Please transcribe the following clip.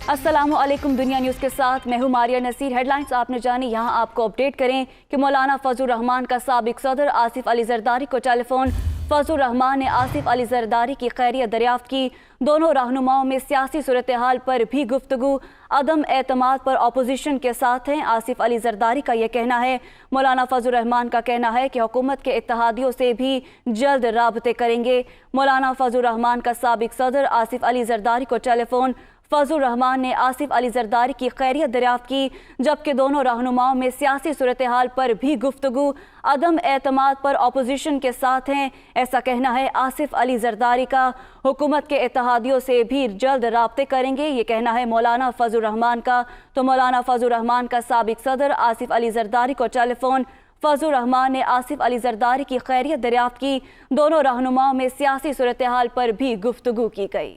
अस्सलामुअलैकुम। दुनिया न्यूज़ के साथ मैं हूं मारिया नसीर। हेडलाइंस आपने जानी, यहां आपको अपडेट करें कि मौलाना फजलुर रहमान का साबिक सदर आसिफ अली जरदारी को टेलीफोन। फजलुर रहमान ने आसिफ अली जरदारी की खैरियत दरियाफ्त की। दोनों रहनुमाओं में सियासी सूरत हाल पर भी गुफ्तगू। अदम एतमाद पर अपोजिशन के साथ हैं, आसिफ अली जरदारी का यह कहना है। मौलाना फजलुर रहमान का कहना है कि हुकूमत के इत्तेहादियों से भी जल्द राबते करेंगे। मौलाना फजलुर रहमान का साबिक सदर आसिफ अली जरदारी को टेलीफोन। फजलुर रहमान ने आसिफ अली जरदारी की खैरियत दरियाफ्त की, जबकि दोनों रहनुमाओं में सियासी सूरत हाल पर भी गुफ्तगू। अदम एतमाद पर अपोजिशन के साथ हैं, ऐसा कहना है आसिफ अली जरदारी का। हुकूमत के इत्तेहादियों से भी जल्द राब्ते करेंगे, ये कहना है मौलाना फजलुर रहमान का। तो मौलाना फजलुर रहमान का साबिक सदर आसिफ अली जरदारी को टेलीफोन। फजलुर रहमान ने आसिफ अली जरदारी की खैरियत दरियाफ्त की। दोनों रहनुमाओं में सियासी सूरत हाल पर भी गुफ्तगू की गई।